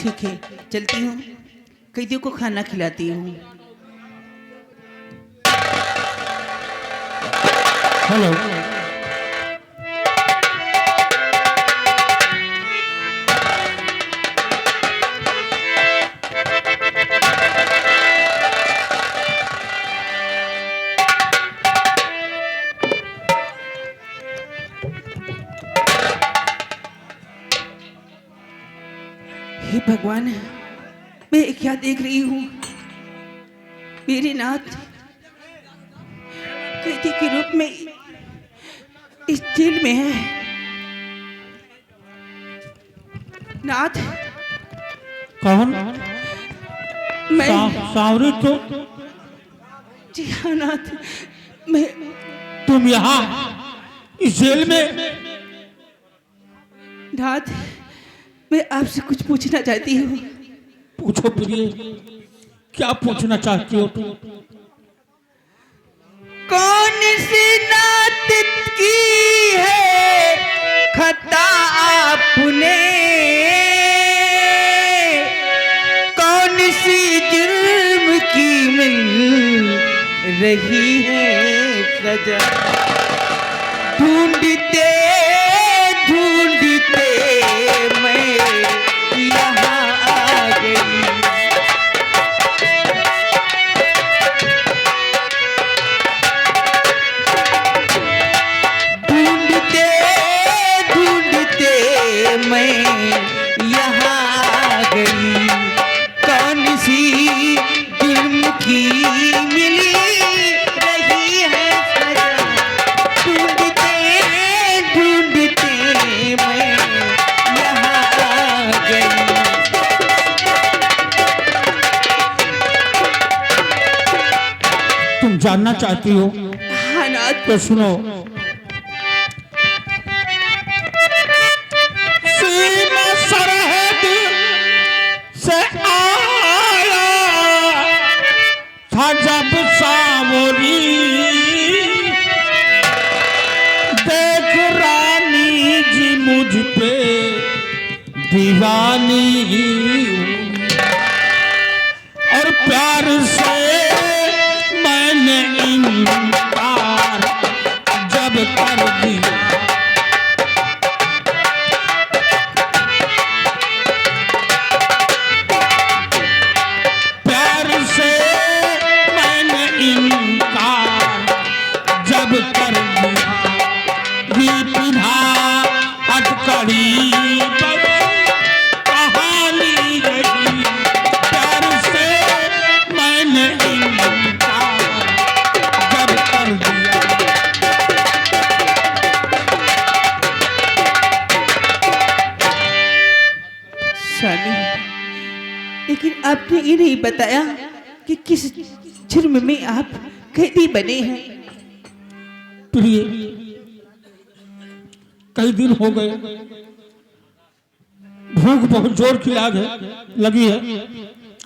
ठीक है, चलती हूँ, कैदियों को खाना खिलाती हूँ। हेलो। हे भगवान, मैं क्या देख रही हूँ? मेरे नाथ कैदी के रूप में इस जेल में है। नाथ, कौन? मैं सावरी तो जी हाँ नाथ, मैं तुम यहाँ इस जेल में? नाथ, मैं आपसे कुछ पूछना चाहती हूँ। पूछो प्रिय, क्या पूछना चाहती हो तुम? कौन सी नात की है खता आपने, कौन सी जुर्म की मिल रही है सजा, ढूंढते ढूंढते मैं यहाँ आ गई। ढूंढते ढूंढते मैं यहाँ आ गई, कौन सी जुर्म की मिली रही है सजा, ढूंढते ढूंढते मैं यहाँ आ गई। तुम जानना चाहती हो हाँ नाथ, तो सुनो। सीमा सरहद से आया था जब सावरी, देख रानी जी मुझ पे दीवानी और प्यार से मैंने इनकार जब कर दिया, प्यार से मैंने इनकार जब कर दिया, ये पिन्हा हथकड़ी पर कहानी रही, प्यार से मैंने इनकार जब कर दिया। स्वामी, लेकिन आपने ये नहीं बताया कि किस जुर्म में आप कैदी बने हैं। प्रिय, कई दिन हो गए, भूख बहुत जोर की लगी है।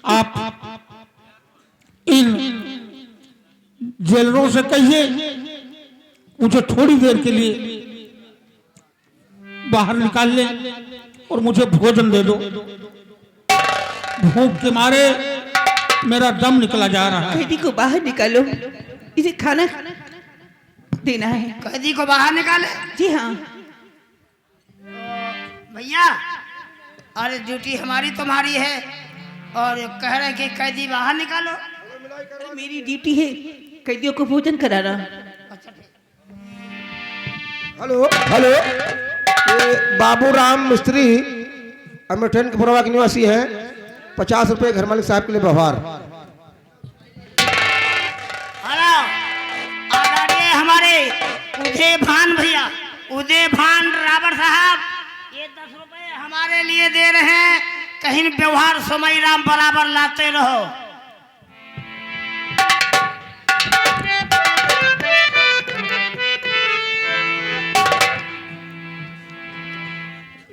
आप इन जेलरों से कहिए मुझे थोड़ी देर के लिए बाहर निकाल ले और मुझे भोजन दे दो। भूख के मारे मेरा दम निकला जा रहा है। कैदी को बाहर निकालो, इसे खाना देना है। कैदी को बाहर निकाले? जी हाँ। भैया, अरे ड्यूटी हमारी तुम्हारी है और कह रहे कि कैदी बाहर निकालो। अरे मेरी ड्यूटी है कैदियों को भोजन कराना। हेलो हेलो, ये बाबूराम मिस्त्री अमेठन के पुरवा के निवासी हैं। 50 रुपए घर मालिक साहब के लिए व्यवहार। हेलो, आदरणीय हमारे उदय भान भैया, उदय भान रावण साहब, ये 10 रुपए हमारे लिए दे रहे हैं। कहीं व्यवहार सोमई राम बराबर लाते रहो।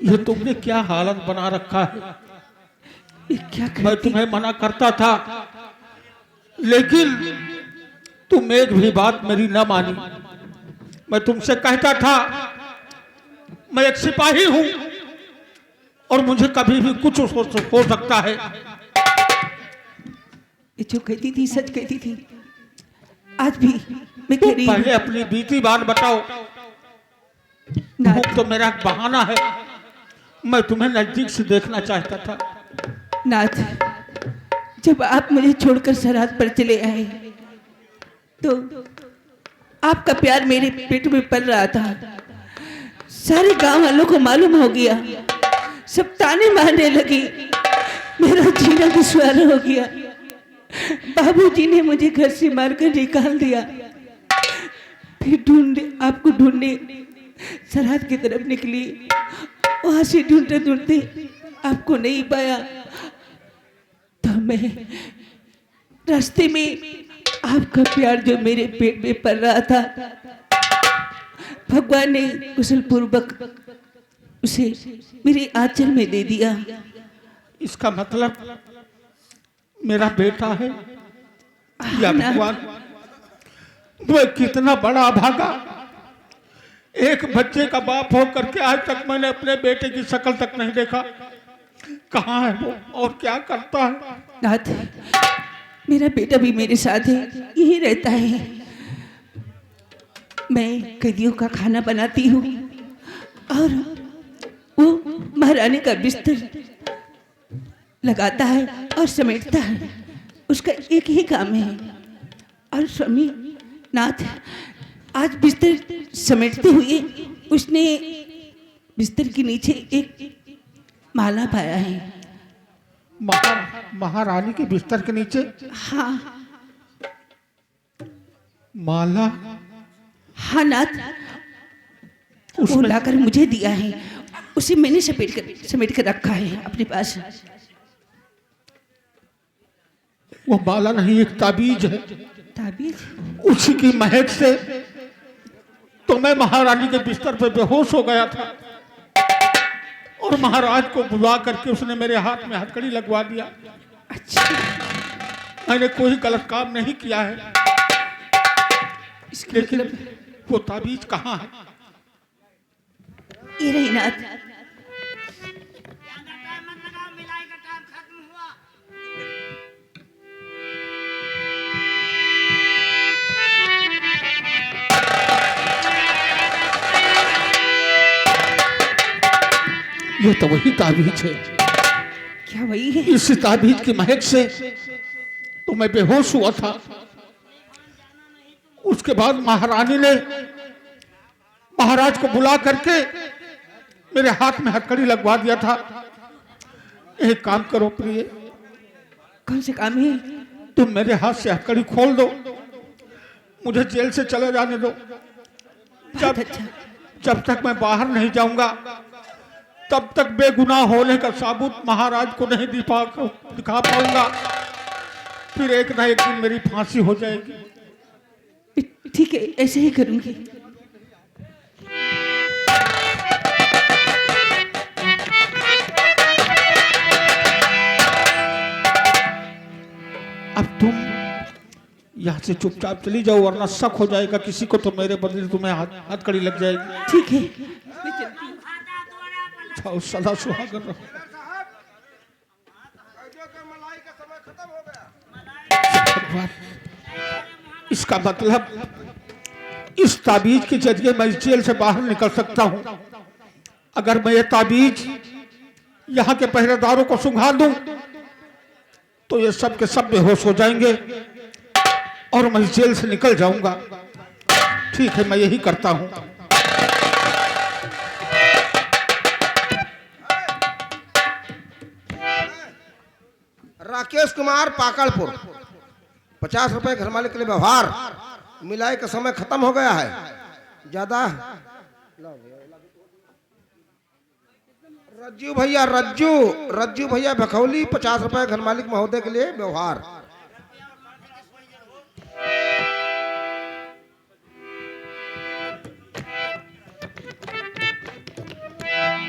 ये तुमने क्या हालत बना रखा है। ये क्या मैं तुम्हें मना करता था, लेकिन तुम एक भी बात मेरी न मानी। मैं तुमसे कहता था मैं एक सिपाही हूं और मुझे कभी भी कुछ हो सकता है। ये जो कहती थी सच कहती थी। आज भी मैं तो कह रही पहले हूँ अपनी बीती बात बताओ। नाथ, तो मेरा एक बहाना है, मैं तुम्हें नजदीक से देखना चाहता था। नाथ, जब आप मुझे छोड़कर सरहद पर चले आए तो आपका प्यार मेरे पेट में पल रहा था। सारे गांव वालों को मालूम हो गया, सब ताने मारने लगे, मेरा जीना दुश्वार हो गया। बाबूजी ने मुझे घर से मारकर निकाल दिया। फिर आपको ढूंढने सरहद की तरफ निकली। वहां से ढूंढते ढूंढते आपको नहीं पाया तो मैं रास्ते में आपका प्यार जो मेरे पेट में पल रहा था, भगवान ने कुशल पूर्वक उसे मेरे आंचल में दे दिया। इसका मतलब मेरा बेटा है या भगवान? मैं कितना बड़ा भागा। एक बच्चे का बाप हो करके आज तक मैंने अपने बेटे की शक्ल तक नहीं देखा। कहाँ है वो और क्या करता है? नाथ, मेरा बेटा भी मेरे साथ है, यही रहता है। मैं कैदियों का खाना बनाती हूँ और वो महारानी का बिस्तर लगाता है और समेटता है। उसका एक ही काम है। और स्वामी नाथ, आज बिस्तर समेटते हुए उसने बिस्तर के नीचे एक माला पाया है। महारानी के बिस्तर के नीचे? हाँ माला? हाँ नाथ, वो लाकर मुझे दिया है। उसे मैंने समेट कर रखा है अपने पास। वो माला नहीं, एक ताबीज है। ताबीज? उसी की महक से तो मैं महारानी के बिस्तर पर बेहोश हो गया था और महाराज को बुला करके उसने मेरे हाथ में हथकड़ी लगवा दिया। अच्छा, मैंने कोई गलत काम नहीं किया है। लेकिन वो ताबीज कहाँ है? ये रही नाथ। मत लगाओ, मिलाई का टाइम खत्म हुआ। ये तो वही ताबीज है। क्या वही है? इस ताबीज की महक से तो मैं बेहोश हुआ था। उसके बाद महारानी ने महाराज को बुला करके मेरे हाथ में हथकड़ी लगवा दिया था। एक काम करो प्रिय, कौन से काम है? तुम मेरे हाथ से हथकड़ी खोल दो, मुझे जेल से चले जाने दो। जब तक मैं बाहर नहीं जाऊंगा तब तक बेगुनाह होने का साबूत महाराज को नहीं दिखा पाऊंगा। फिर एक ना एक दिन मेरी फांसी हो जाएगी। ठीक है, ऐसे ही करूंगी। अब तुम यहाँ से चुपचाप चली जाओ, वरना शक हो जाएगा किसी को, तो मेरे बदले तुम्हें हथकड़ी लग जाएगी। ठीक है, मैं चलती हूँ। जाओ, सदा सुहागन रहो। भगवान, इसका मतलब इस ताबीज के जरिए मैं इस जेल से बाहर निकल सकता हूं। अगर मैं ये ताबीज यहाँ के पहरेदारों को सुंघा दूं तो ये सब के सब बेहोश हो जाएंगे और मैं इस जेल से निकल जाऊंगा। ठीक है, मैं यही करता हूं। राकेश कुमार पाकड़पुर, 50 रुपए घर मालिक के लिए व्यवहार। मिलाई का समय खत्म हो गया है। ज्यादा रज्जू भैया भखौली, 50 रुपए घर मालिक महोदय के लिए व्यवहार।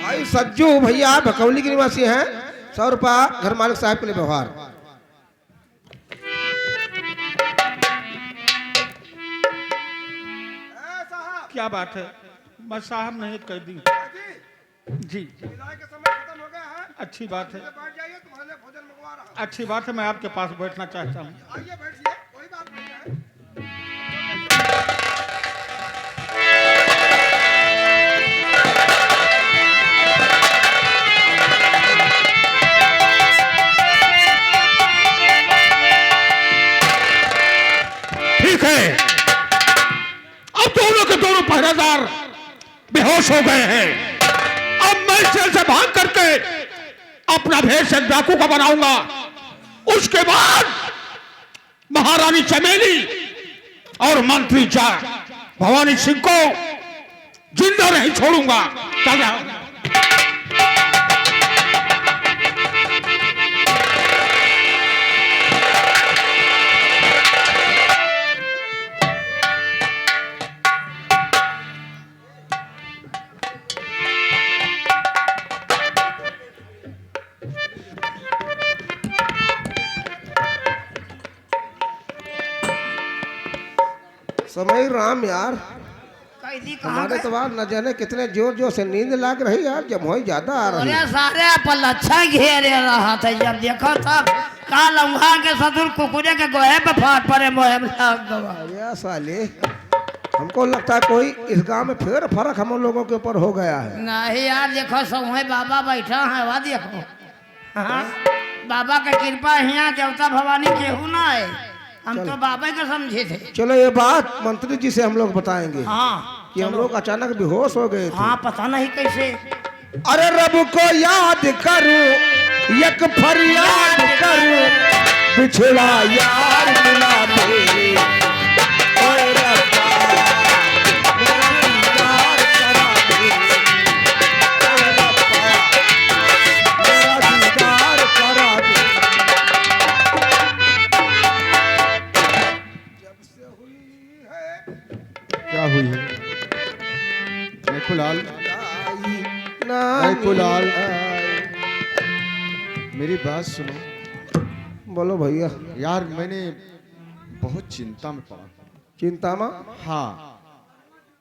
भाई सज्जू भैया भखौली के निवासी हैं, 100 रुपया घर मालिक साहब के लिए व्यवहार। क्या बात है? मैं साहब नहीं, कैदी। जी, समय खत्म हो गया है। अच्छी बात है, बैठ जाइए, तुम्हारे लिए भोजन मंगवा रहा हूं। अच्छी बात है, मैं आपके पास बैठना चाहता हूँ। आइए बैठिए, कोई बात नहीं है। ठीक है, अब दोनों के दोनों पहरेदार बेहोश हो गए हैं। अब मैं जेल से भाग करके अपना भेष एक डाकू का बनाऊंगा। उसके बाद महारानी चमेली और मंत्री जा भवानी सिंह को जिंदा नहीं छोड़ूंगा। चल रहा हूं। समय राम यार, कैदी कहाँ हमारे गए? तो बार न जाने कितने जोर जोर से नींद लाग रही यार, जमुई ज्यादा आ रही अरे है। सारे पर अच्छा घेरे रहा था, जब देखा तब का लम्हा के ससुर कुकुरे के गोहे पे फाट पड़े मोहे में लग गवा। अरे साले, हमको लगता है कोई इस गांव में फिर फर्क हम लोगों के ऊपर हो गया है। नहीं यार, देखो सोहे बाबा बैठा है, वह देखो। हाँ, बाबा का कृपा है, यहाँ देवता भवानी केहू ना है, हम तो बाबा के समझे थे। चलो ये बात मंत्री जी से हम लोग बताएंगे हाँ कि हम लोग अचानक बेहोश हो गए थे। हाँ, पता नहीं कैसे। अरे रब को याद करूं, एक फरियाद करूं, बिछड़ा यार मिला दे। ओए रब्बा, मेरा दीदार करा दे। ओए रब्बा, मेरा दीदार करा दे। जब से हुई है क्या हुई है? नेकुलाल, कुलाल, मेरी बात सुनो। बोलो भैया। यार मैंने बहुत चिंता में पड़ा। चिंता में? हाँ,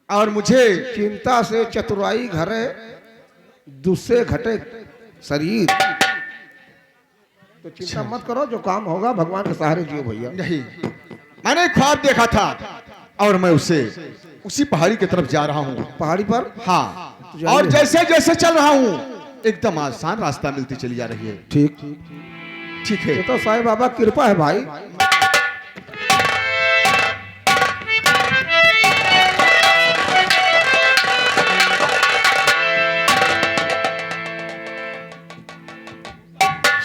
और मुझे चिंता से चतुराई घरे, दुस्से घटे शरीर। तो चिंता मत करो, जो काम होगा भगवान के सहारे जियो भैया। नहीं, मैंने ख्वाब देखा था और मैं उसी पहाड़ी की तरफ जा रहा हूँ। पहाड़ी पर? हाँ, जाइए। और जैसे जैसे चल रहा हूँ एकदम आसान रास्ता मिलती चली जा रही है। ठीक, ठीक है। ये तो साईं बाबा की कृपा है भाई।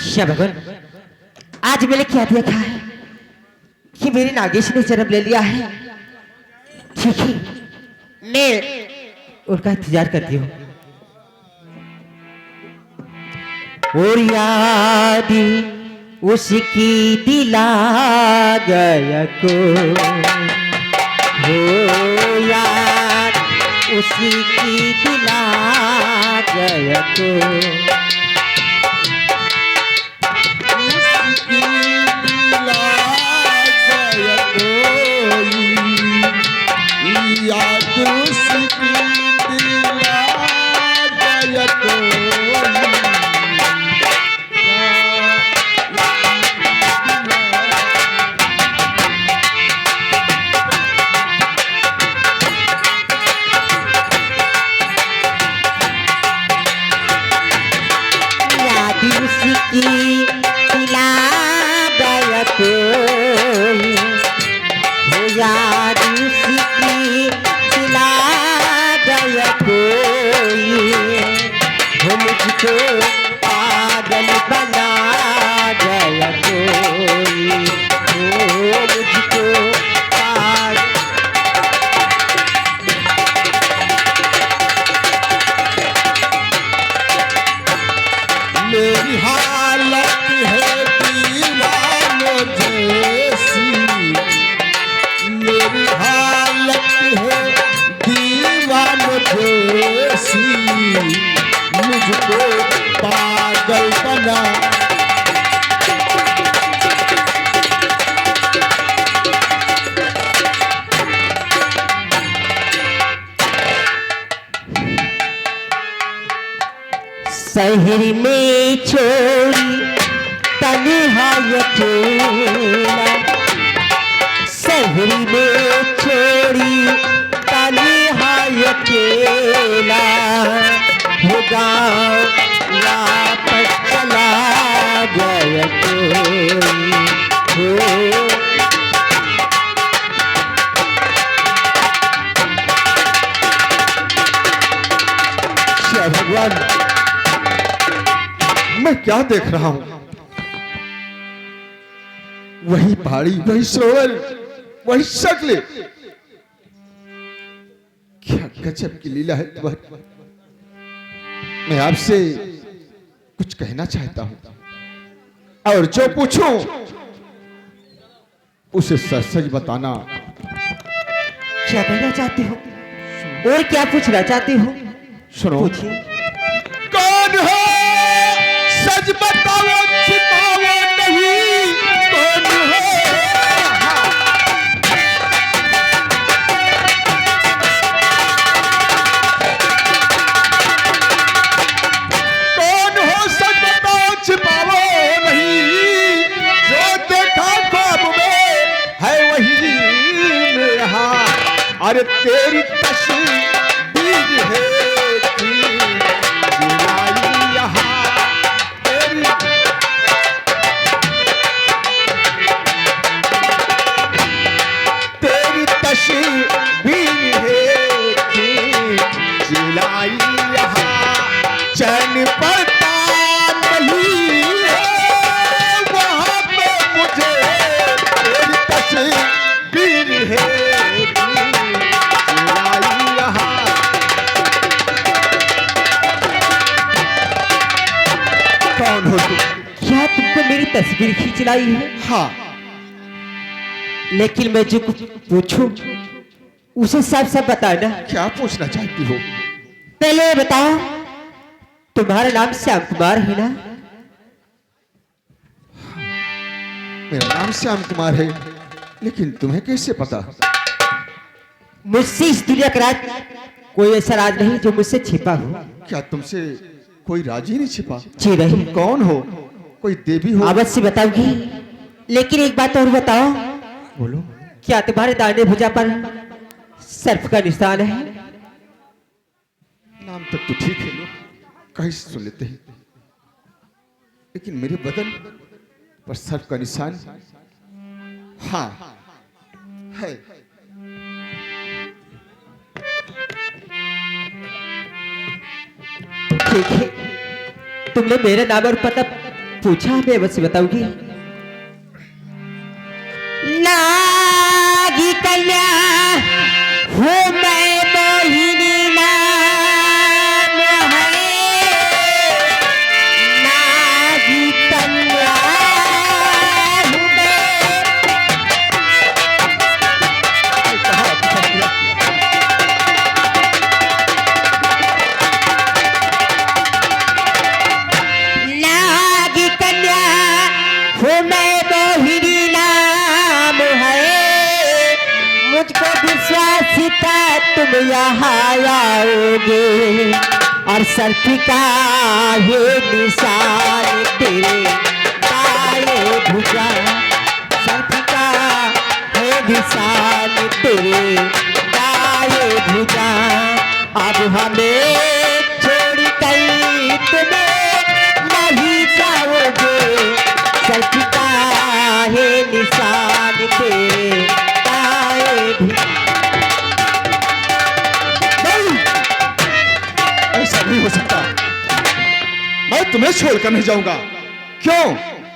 श्या भगवान, आज मैंने क्या देखा है कि मेरी नागेश ने जन्म ले लिया है। ठीक है, मैं उनका इंतजार करती हूँ। और याद उसकी दिला गया को, हो याद उसकी दिला गया को। शहर में छोड़ी तन्हाई अकेला, शहर में छोड़ी तन्हाई अकेला, वो गाँव वापस चला गया कोई हो। भगवान, मैं क्या देख रहा हूं? वही पहाड़ी, वही सरोवर, वही शक्ल। क्या गजब की लीला है तुम्हारी। मैं आपसे कुछ कहना चाहता हूं और जो पूछूं उसे सच सच बताना। क्या कहना चाहते हो और क्या पूछना चाहते हो? सुनो। पूछिए। कौन हो? सच बताओ, छिपाओ नहीं। कौन हो? कौन हो? सच बताओ, छिपाओ नहीं। जो देखा ख्वाब में है वही मेरा। अरे तेरी तस्वीर है चैन पड़ता नहीं है वहाँ पे मुझे तेरी तस्वीर है यहाँ। कौन हो तुम? क्या तुमको मेरी तस्वीर खींच लाई है? हाँ। लेकिन मैं जो कुछ पूछूं उसे साफ साफ बताना। क्या पूछना चाहती हो? पहले ये बताओ, तुम्हारा नाम श्याम कुमार है ना? मेरा नाम श्याम कुमार है, लेकिन तुम्हें कैसे पता? मुझसे इस दुनिया का राज, कोई ऐसा राज नहीं जो मुझसे छिपा हो। क्या तुमसे कोई राज ही नहीं छिपा? जी नहीं। तुम कौन हो? कोई देवी हो? अवश्य बताऊंगी, लेकिन एक बात और बताओ। बोलो। क्या तुम्हारे दाहिने भुजा पर सर्प का निशान है? नाम तक तो ठीक है, लोग कहीं से सुन लेते हैं, लेकिन मेरे बदन पर सर्प का निशान हाँ है। ठीक है, तुमने मेरा नाम और पता पूछा, मैं अवश्य बताऊंगी। नागी कन्या हूँ मैं, मोहिनी नाम है। नागी कन्या हूँ मैं। नागी कन्या हूँ मैं, मोहिनी नाम है। मुझको विश्वास था तुम यहाँ आओगे, और सर्प का ये निशान तेरे दाएं भुजा। सर्प का है निशान तेरे दाएं भुजा। अब हमें छोड़ कर तुम्हें नहीं जाओगे। सर्प का है निशान तेरे दाएं भुजा। ऐसा नहीं हो सकता, मैं तुम्हें छोड़कर नहीं जाऊंगा। क्यों?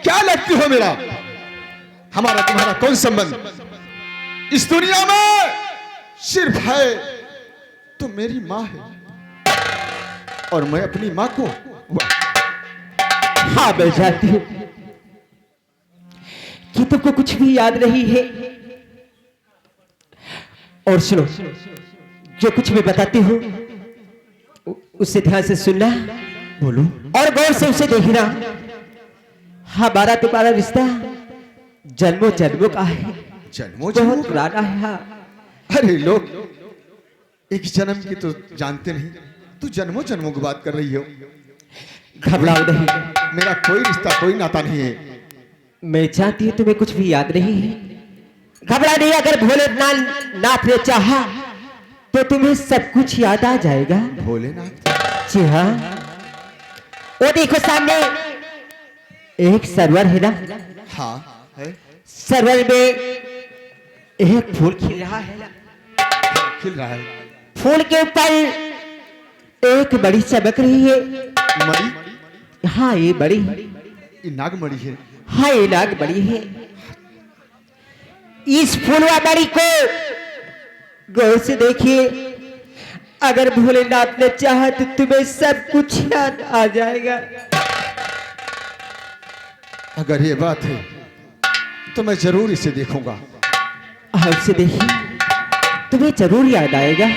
क्या लगती हो मेरा? हमारा तुम्हारा कौन संबंध? इस दुनिया में सिर्फ है तो मेरी माँ है, और मैं अपनी माँ को हाँ, मैं जानती हूँ कि तुमको कुछ भी याद नहीं है। और सुनो, जो कुछ मैं बताती हूँ उससे ध्यान से सुनना। बोलो। और गौर से उसे देखना। हमारा तुम्हारा रिश्ता जन्मों जन्मों का है, जन्मों जन्मों बहुत का? पुराना है। हाँ, अरे लोग एक जन्म की तो जानते नहीं, तू जन्मों जन्मों की बात कर रही हो। घबराओ नहीं। मेरा कोई रिश्ता कोई नाता नहीं है। मैं चाहती हूँ तुम्हें कुछ भी याद नहीं है। घबरा नहीं, अगर भोलेनाथ ने चाहा तो तुम्हें सब कुछ याद आ जाएगा। भोलेनाथ? जी हाँ, वो देखो सामने एक सरोवर है ना। हाँ है। सरोवर में एक फूल खिल रहा है ना। खिल रहा है। फूल के ऊपर एक बड़ी चमक रही है। मणि? हाँ ये बड़ी, ये नागमणि है। हाँ ये नाग बड़ी है। इस फूलवा बड़ी को गौर से देखिए, अगर भोलेनाथ ने चाहा तो तुम्हें सब कुछ याद आ जाएगा। अगर ये बात है तो मैं जरूर इसे देखूंगा। आप इसे देखिए, तुम्हें जरूर याद आएगा।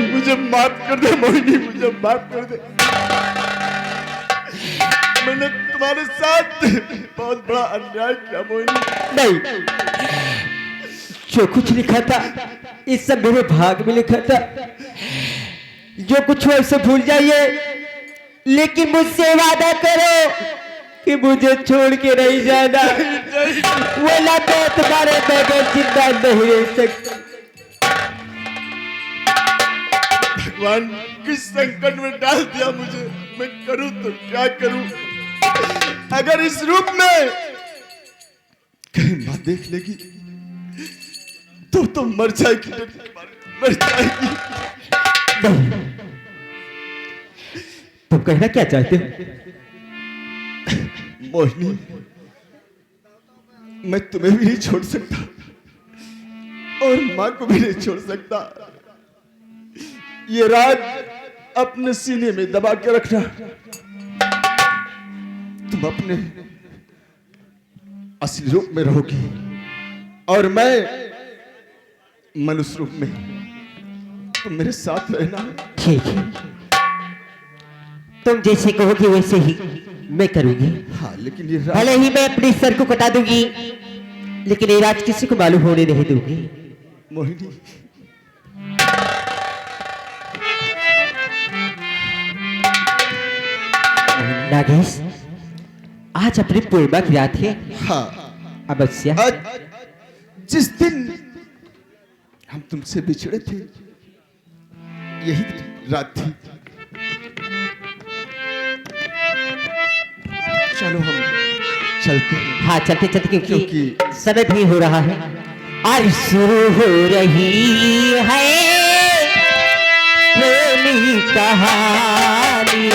मुझे माफ कर दे मोहिनी, मुझे माफ कर दे। मैंने तुम्हारे साथ बहुत बड़ा अन्याय किया मोहिनी। नहीं, जो कुछ लिखा था इस सब मेरे भाग में लिखा था। जो कुछ हो उसे भूल जाइए, लेकिन मुझसे वादा करो कि मुझे छोड़ के नहीं जाना, वरना मैं तुम्हारे बगैर जिंदा नहीं रह सकता। भगवान किस संकट में डाल दिया मुझे, मैं करूं तो क्या करूं। अगर इस रूप में कहीं मां देख लेगी तो मर जाएगी, मर जाएगी। नहीं, तुम कहना क्या चाहते हो? मोहिनी, मैं तुम्हें भी नहीं छोड़ सकता और मां को भी नहीं छोड़ सकता। ये राज अपने सीने में दबा के रखना। तुम अपने असली रूप में रहोगी और मैं मनुष्य रूप में। तुम मेरे साथ रहना। ठीक है, तुम जैसे कहोगे वैसे ही मैं करूंगी। हाँ, लेकिन ये राज... भले ही मैं अपने सर को कटा दूंगी, लेकिन ये राज किसी को मालूम होने नहीं दूंगी। मोहिनी, नागेश, आज अपनी पूर्णिमा की रात है। हाँ, अवश्य। आज जिस दिन हम तुमसे बिछड़े थे यही रात थी। चलो हम चलते हैं। हाँ चलते चलते, क्योंकि क्योंकि समय भी हो रहा है और शुरू हो रही है प्रेमी कहानी।